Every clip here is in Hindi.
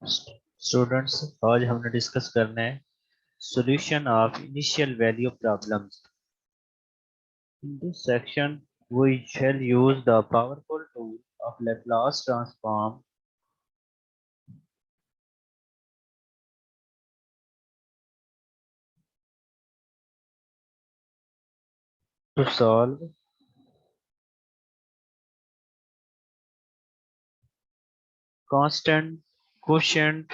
स्टूडेंट्स, आज हमने डिस्कस करना है solution of initial value problems. In this section, we shall use the powerful tool of Laplace transform to solve constant quotient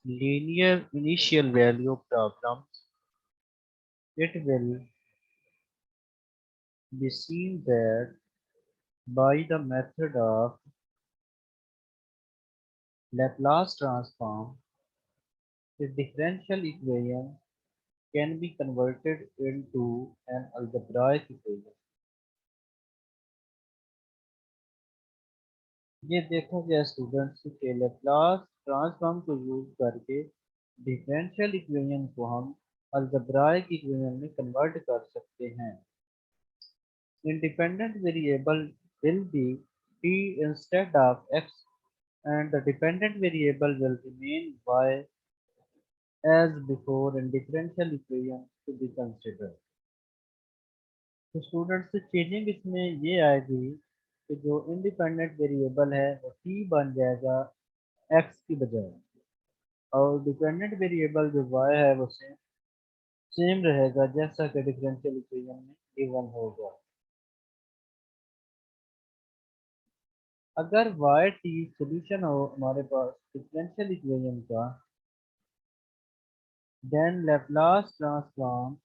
linear initial value problems. It will be seen that by the method of Laplace transform, the differential equation can be converted into an algebraic equation. ये देखा गया स्टूडेंट्स के लेप्लास ट्रांसफॉर्म को यूज करके डिफरेंशियल इक्वेशन को हम अलजेब्राइक इक्वेशन में कन्वर्ट कर सकते हैं। Independent variable will be t instead of x and the dependent variable will remain y as before in differential equation to be considered। तो स्टूडेंट्स चेंजिंग इसमें ये आएगी कि जो इंडिपेंडेंट वेरिएबल है वो t बन जाएगा x की बजाय और डिपेंडेंट वेरिएबल जो y है वो सेम रहेगा जैसा कि डिफरेंशियल इक्वेशन में गिवन होगा। अगर y t सॉल्यूशन हो हमारे पास डिफरेंशियल इक्वेशन का, then Laplace transform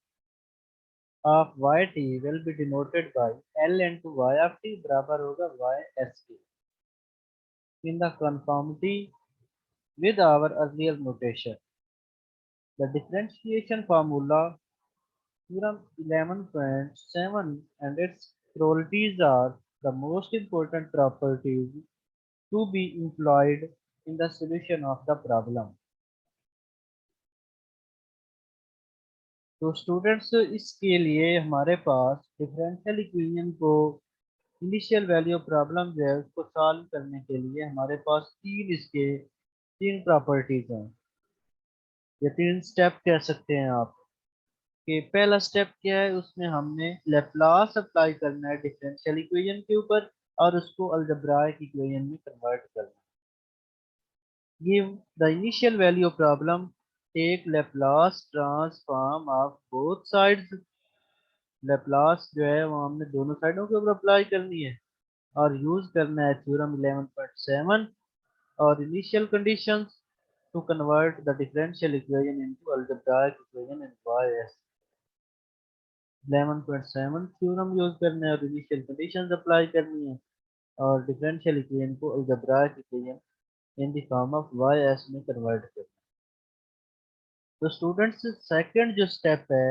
of y t will be denoted by L into y of t बराबर होगा y s के। In the conformity with our earlier notation, the differentiation formula theorem 11.7 and its properties are the most important properties to be employed in the solution of the problem। तो स्टूडेंट्स इसके लिए हमारे पास डिफरेंशियल इक्वेशन को इनिशियल वैल्यू प्रॉब्लम जो है उसको सॉल्व करने के लिए हमारे पास तीन प्रॉपर्टीज हैं या तीन स्टेप कह सकते हैं आप। कि पहला स्टेप क्या है, उसमें हमने लेप्लास अप्लाई करना है डिफरेंशियल इक्वेशन के ऊपर और उसको अलजेब्राइक इक्वेशन में कन्वर्ट करना है। Give the initial value problem, take Laplace transform of both sides। Laplace जो है वो हमने दोनों साइडों के ऊपर अप्लाई करनी है और यूज करना है थ्योरम 11.7 और initial conditions to convert the differential equation into algebraic equation in y s। 11.7 theorem use करना है और इनिशियल कंडीशंस अप्लाई करनी है और डिफरेंशियल इक्वेशन को algebraic equation in the form of y s में कन्वर्ट करना है। तो स्टूडेंट्स सेकंड जो स्टेप है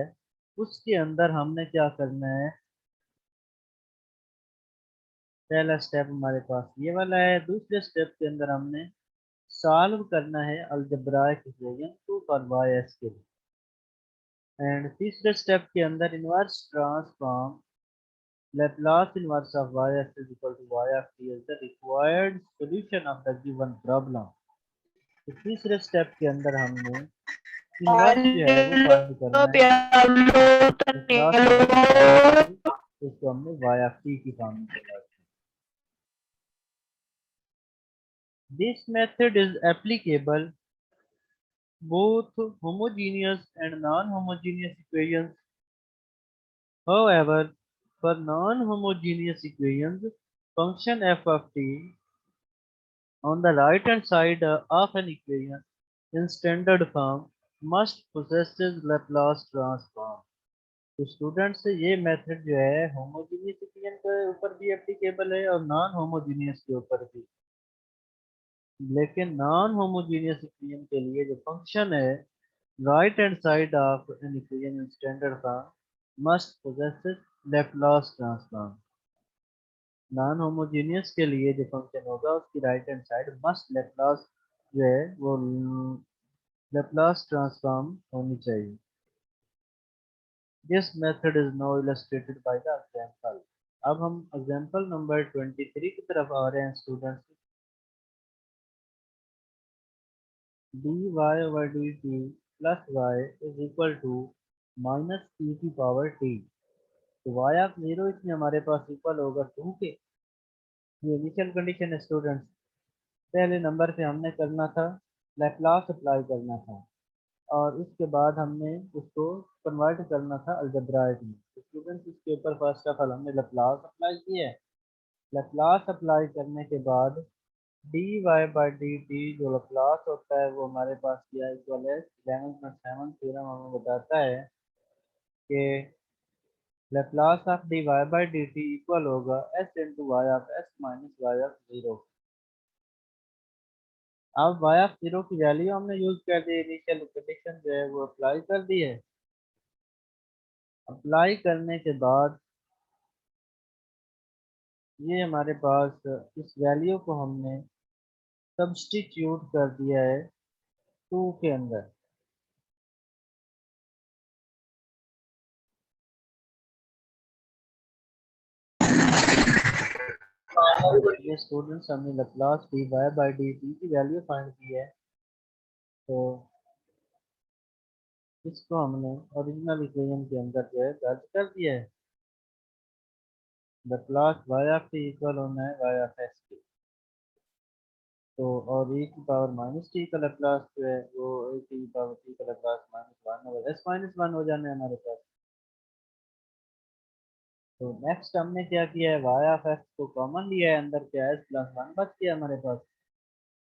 उसके अंदर हमने क्या करना है, पहला स्टेप हमारे पास ये वाला है, दूसरे स्टेप के अंदर हमने सॉल्व करना है algebraic equation to for Y S के लिए एंड तीसरे स्टेप के अंदर inverse transform Laplace inverse of y(s) is equal to y of t is the required solution of the given problem। तो तीसरे स्टेप के अंदर हमने इनवर्स जो है वो फाइंड करना है Laplace inverse y of t, उसको हमने y of t की फॉर्म में convert. This method is applicable both homogeneous and non-homogeneous equations। However, for non-homogeneous equations, function f of t on the right hand side of an equation in standard form must possesses Laplace transform। तो स्टूडेंट्स ये मेथड जो है होमोजीनियस इक्वेशन के ऊपर भी एप्लीकेबल है और नॉन होमोजीनियस के ऊपर भी। लेकिन नॉन होमोजीनियस इक्वेशन के लिए जो फंक्शन है right hand side of an equation in standard form must possesses Laplace transform. Non homogeneous के लिए जो फंक्शन होगा उसकी right hand side must Laplace जो है वो Laplace ट्रांसफॉर्म होनी चाहिए। This method is now illustrated by the example. अब हम एग्जांपल नंबर 23 की तरफ आ रहे हैं students. dy over dt plus y is equal to minus e की पावर t। तो y ऑफ जीरो इसमें हमारे पास इक्वल होगा 2 के। ये इनिशियल कंडीशन है स्टूडेंट्स। पहले नंबर पे हमने करना था, लैप्लास अप्लाई करना था, और उसके बाद हमने उसको कन्वर्ट करना था अलजेब्राइक में। तो स्टूडेंट्स इसके ऊपर फर्स्ट ऑफ ऑल हमने लैप्लास अप्लाई किया है। लैप्लास अप्लाई करने के बाद D Y by D T जो लैप्लास होता है वो हमारे पास किया इक्वल है 11.7 थ्योरम हमें बताता है कि Laplace of D Y by D T equal होगा S into Y of S minus Y of zero. अब वाई ऑफ जीरो की वैल्यू हमने यूज कर दी, इनिशियल कंडीशन जो है वो अप्लाई कर दी है। अप्लाई करने के बाद ये हमारे पास इस वैल्यू को हमने सब्स्टिट्यूट कर दिया है 2 के अंदर। ये स्टूडेंट्स हमने Laplace D Y by D T की वैल्यू फाइंड की है। तो इसको हमने ओरिजिनल इक्वेशन के अंदर जो है दर्ज कर दिया है। Laplace Y of T equal होना है वाई ऑफ एक्स के। तो और e की पावर माइनस टी का लैप्लास जो है वो e की पावर टी का Laplace minus one over S minus one हो जाना है हमारे पास। तो नेक्स्ट हमने क्या किया है, वाई ऑफ एक्स को कॉमन लिया है, अंदर क्या है प्लस वन बच गया हमारे पास,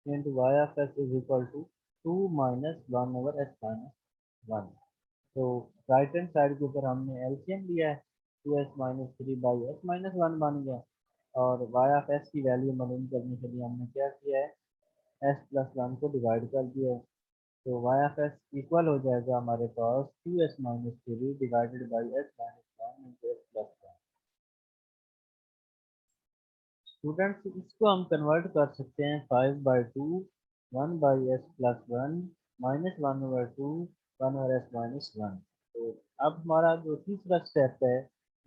into Y of X is equal to 2 - 1/s - 1। तो राइट हैंड साइड के ऊपर हमने एलसीएम लिया है, 2s - 3/s - 1 बन गया। और वाई ऑफ एस की वैल्यू मालूम करने के लिए हमने क्या किया है, एस प्लस वन को डिवाइड कर दिया है। तो वाई ऑफ एस इक्वल हो जाएगा हमारे पास 2s - 3 divided by S minus one into S plus one. Students इसको हम कन्वर्ट कर सकते हैं 5/2 1/s plus one minus one over two 1/s minus one. तो अब हमारा जो तीसरा स्टेप है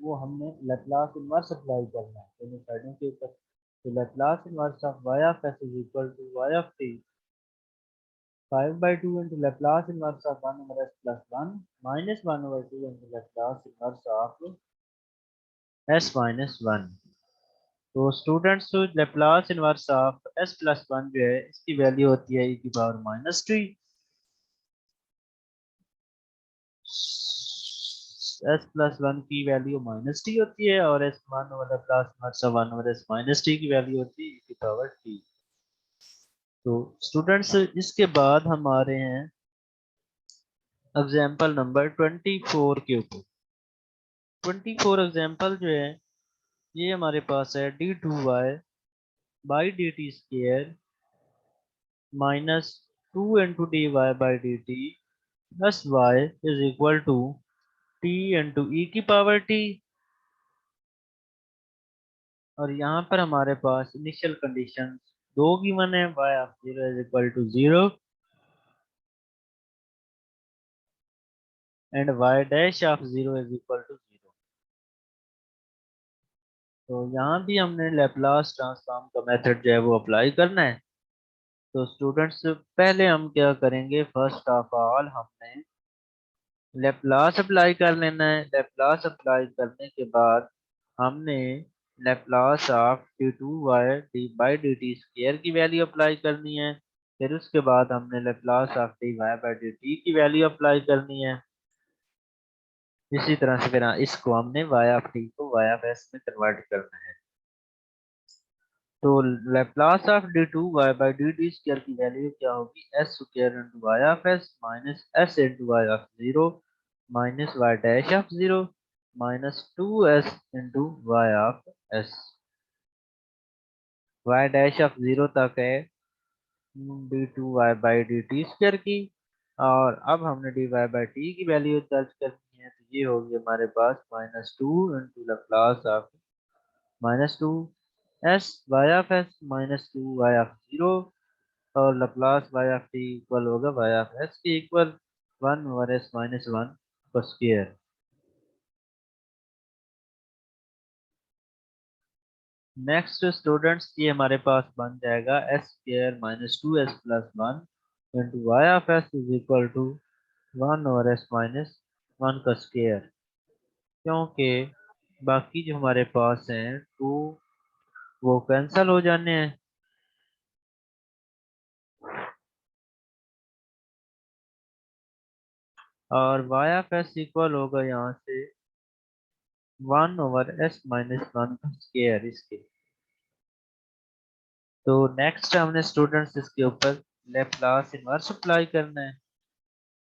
वो हमने लैप्लास इनवर्स अप्लाई करना है दोनों साइडों के ऊपर। तो Laplace inverse of Y of S is equal to Y of T 5/2 into Laplace inverse of 1 over s plus 1 minus 1 over 2 into Laplace inverse of s minus 1। तो students Laplace inverse of s plus one जो है इसकी वैल्यू होती है e की power minus T. s plus one की वैल्यू माइनस टी होती है और s one over Laplace inverse of 1 over s minus T की वैल्यू होती है e की पावर t। तो स्टूडेंट्स इसके बाद हम आ रहे हैं एग्जाम्पल नंबर 24 के ऊपर। 24 एग्जाम्पल जो है ये हमारे पास है d2y by D T square minus 2 into dy by dt plus y is equal to t into E की पावर t। और यहाँ पर हमारे पास इनिशियल कंडीशन दो गिवन है, y of zero is equal to zero and y dash of zero is equal to zero. तो यहाँ भी हमने लेप्लास ट्रांसफॉर्म का मेथड जो है वो अप्लाई करना है। तो स्टूडेंट्स पहले हम क्या करेंगे, फर्स्ट ऑफ ऑल हमने लेप्लास अप्लाई कर लेना है। लेप्लास अप्लाई करने के बाद हमने Laplace of D two Y D by D T square की वैल्यू अप्लाई करनी है। फिर उसके बाद हमने Laplace of D Y by D T की वैल्यू अप्लाई करनी है। इसी तरह से फिर इसको हमने वाई ऑफ टी को वाई ऑफ एस में कन्वर्ट करना है। तो Laplace of D two Y by D T square की वैल्यू क्या होगी, S square into Y of S minus S into Y of zero minus Y dash of zero minus 2s into Y of S. Y dash of zero तक है D two Y by D T square की। और अब हमने डी वाई बाई टी की वैल्यू दर्ज करनी है, तो ये होगी हमारे पास minus two into Laplace of minus two S Y of S minus two Y of zero और Laplace Y of T equal होगा वाई ऑफ एस के इक्वल 1/s माइनस वन का स्क्वायर। नेक्स्ट स्टूडेंट्स ये हमारे पास बन जाएगा S square minus 2s plus one into Y of S is equal to 1/s-1 का स्क्वायर, क्योंकि बाकी जो हमारे पास हैं टू वो कैंसल हो जाने हैं। और वाई ऑफ एस इक्वल होगा यहाँ से 1/s-1 का स्क्वायर इसके। तो नेक्स्ट हमने स्टूडेंट्स इसके ऊपर लेप्लास इनवर्स अप्लाई करना है।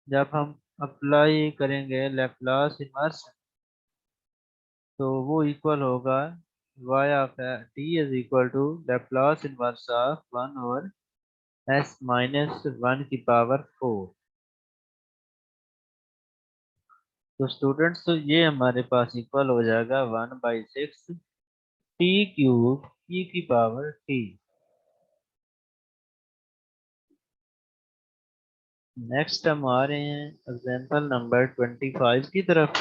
जब हम अप्लाई करेंगे लेप्लास इनवर्स तो वो इक्वल होगा y of t is equal to Laplace inverse of 1/s-1 की पावर 4। तो स्टूडेंट्स तो ये हमारे पास इक्वल हो जाएगा 1/6 t क्यूब e की पावर t। नेक्स्ट हम आ रहे हैं एग्जांपल नंबर 25 की तरफ।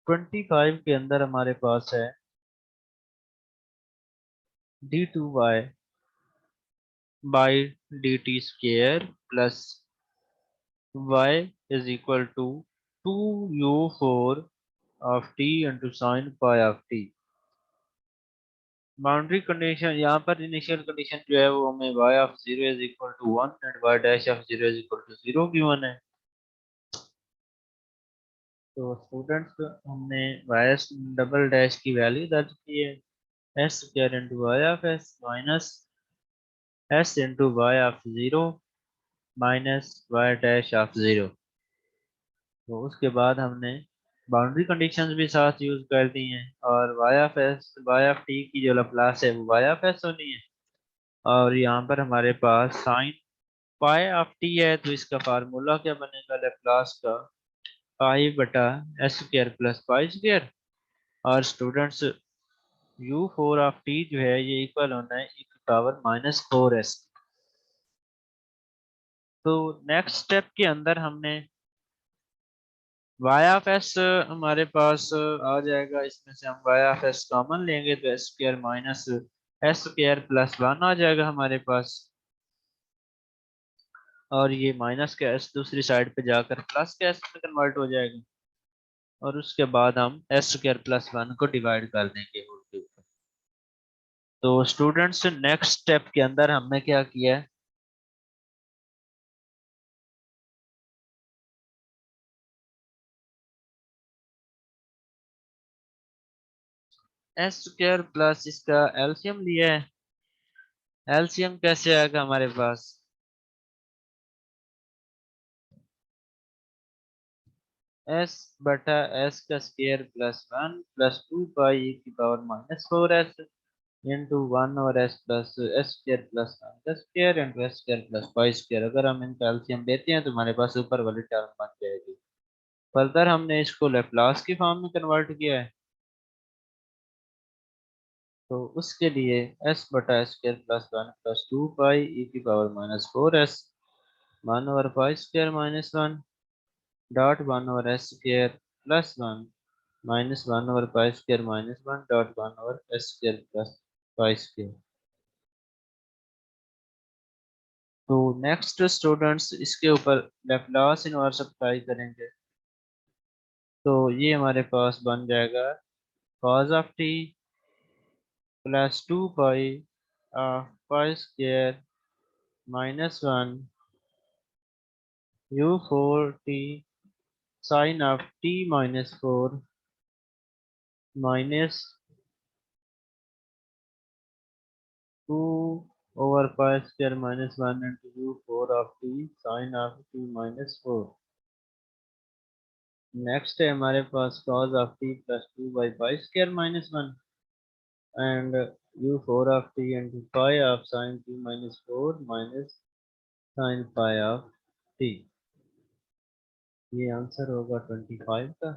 25 के अंदर हमारे पास है d2y by dt square plus y is equal to 2u4 of t into sin pi of t। Boundary condition यहाँ पर इनिशियल कंडीशन जो है वो हमें y of 0 is equal to 1 and y dash of 0 is equal to 0 given है। तो स्टूडेंट्स हमने y डबल डैश की वैल्यू दर्ज की है s square into y of s minus s into y of 0 minus y dash of 0। तो उसके बाद हमने बाउंड्री कंडीशंस भी साथ यूज कर दी हैं और वाई ऑफ टी की जो लप्लास है वो वाई ऑफ एस होनी है। और यहाँ पर हमारे पास साइन पाई ऑफ टी है तो इसका फार्मूला क्या बनेगा लप्लास का पाई बटा S square plus pi square. और स्टूडेंट्स u4 ऑफ टी जो है ये इक्वल होना है e की पावर -4s। तो नेक्स्ट स्टेप के अंदर हमने वाई ऑफ एस हमारे पास आ जाएगा। इसमें से हम वाई ऑफ एस कॉमन लेंगे तो S square minus S square plus 1 आ जाएगा हमारे पास। और ये माइनस का एस दूसरी साइड पे जाकर प्लस के एस में कन्वर्ट हो जाएगा। और उसके बाद हम एस स्क्र प्लस 1 को डिवाइड कर देंगे होल के ऊपर। तो स्टूडेंट्स नेक्स्ट स्टेप के अंदर हमने क्या किया है एस स्क्र प्लस इसका एलसीएम लिया है। एलसीएम कैसे आएगा हमारे पास एस बटा एस का स्क्वायर प्लस 1 प्लस 2 पाई e की power -4s into 1/s plus S square plus 1 का square into S square plus pi square. अगर हम इनका एलसीएम देते हैं तो हमारे पास ऊपर वाली टर्म बन जाएगी। फर्दर हमने इसको लेप्लास की फॉर्म में कन्वर्ट किया है। तो उसके लिए एस बटा एस स्क्वायर प्लस 1 प्लस 2 पाई e की पावर -4s 1/पाई square -1 dot 1/s square plus 1 -1/पाई square -1 dot 1/s square plus pi square. तो नेक्स्ट स्टूडेंट्स इसके ऊपर लेप्लास इनवर्स अप्लाई करेंगे। तो ये हमारे पास बन जाएगा cos of t plus 2 pi pi square -1 u4t sine of t -4 minus 2/पाई square -1 into u4 of t sine of t -4। Next है हमारे पास cos ऑफ t प्लस 2/पाई square -1 and u4 of t into pi of sin t minus 4 minus sin pi of t। ये आंसर होगा 25 का।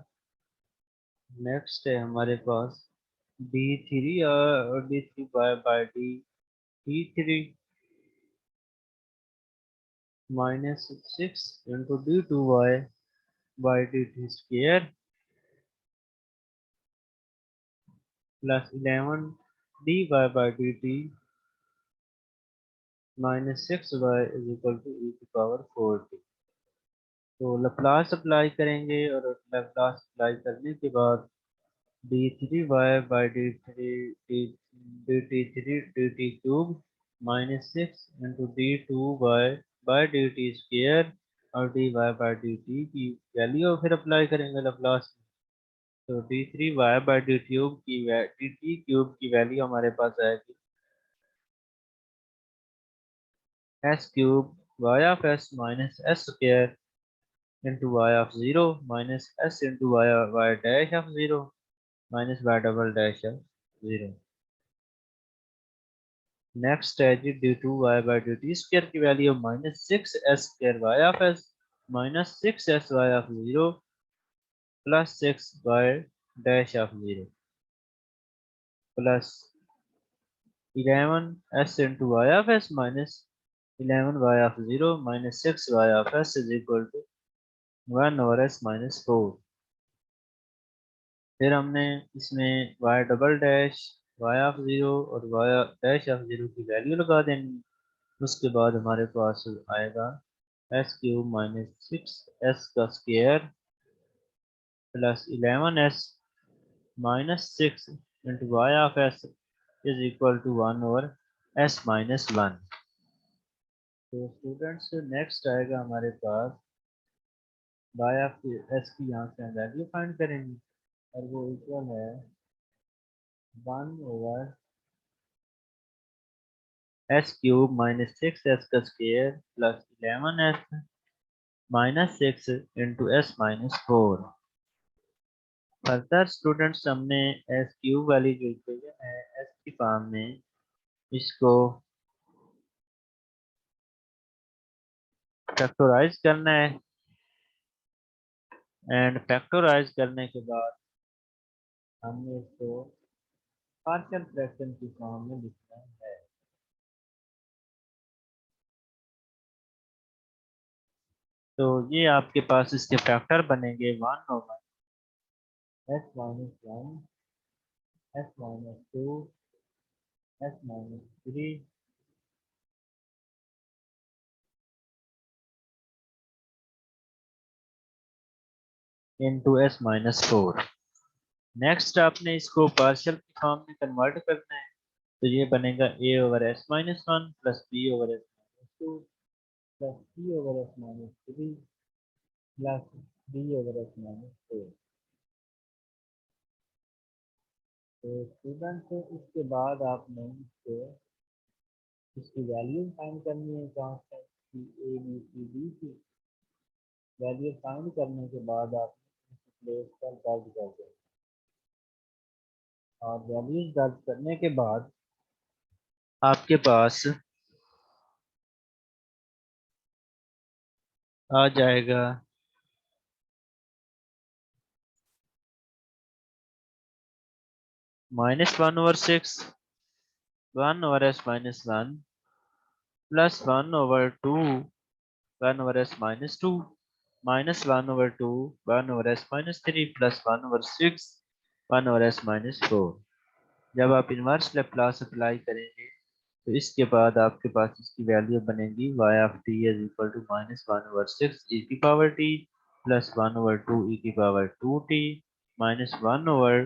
नेक्स्ट है हमारे पास d3 और d3 by d3 minus 6 into d2y by dt square plus 11 dy by D T minus 6y is equal to E की पावर 4t। तो लप्लास अप्लाई करेंगे और लप्लास अप्लाई करने के बाद d3y by D T cube minus 6 into d2y by D T square और dy बाई डी टी की वैल्यू फिर अप्लाई करेंगे लप्लास। तो d3y by D T cube की वैल्यू हमारे पास आएगी s cube y of s minus s square into y of 0 minus s into y dash of 0 minus y double dash of 0। Next है जी d2y by dt स्क्वायर की value minus 6s square y of s minus 6sy of 0 plus 6y dash of 0 plus 11s into y of s minus 11y of 0 minus 6y of s is equal to 1 over s minus 4। फिर हमने इसमें y double dash y of 0 और y डैश ऑफ 0 की वैल्यू लगा देनी। उसके बाद हमारे पास आएगा s क्यूब माइनस 6s का square plus 11s minus 6 into Y of s is equal to 1 over s minus 1। तो स्टूडेंट्स नेक्स्ट आएगा हमारे पास y ऑफ s की यहाँ से हम वैल्यू फाइंड करेंगे और वो इक्वल है 1 over s cube minus 6s का square plus 11s minus 6 into s minus 4। Further students हमने s क्यूब वाली जो इक्वेशन है s की फॉर्म में इसको फैक्टराइज करना है एंड फैक्टराइज करने के बाद हमने इसको पार्शियल फ्रैक्शन की फॉर्म में लिखना है। तो ये आपके पास इसके फैक्टर बनेंगे 1 over s minus 1 s minus 2 s minus 3 into s minus 4। Next आपने इसको पार्शियल की फॉर्म में कन्वर्ट करना है। तो ये बनेगा a over s minus 1 plus b over s minus 2 plus c over s minus 3 plus d over s minus 4। तो स्टूडेंट इसके बाद आपने इसको इसकी वैल्यू फाइंड करनी है कांस्टेंट की ए बी सी डी की वैल्यू फाइंड करने के बाद आप प्लेस पर दर्ज कर दें और वैल्यूज दर्ज करने के बाद आपके पास आ जाएगा minus 1 over 6 1 over s minus 1 plus 1 over 2 1 over s minus 2 minus 1 over 2 1 over s minus 3 plus 1 over 6 1 over s minus 4। जब आप इनवर्स लेप्लास अप्लाई करेंगे तो इसके बाद आपके पास इसकी वैल्यू बनेगी y of t is equal to minus 1 over 6 e की power t plus 1 over 2 e की power 2t minus 1 over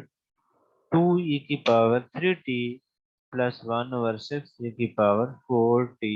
2 e की power 3t plus 1 over 6 e की पावर 4t।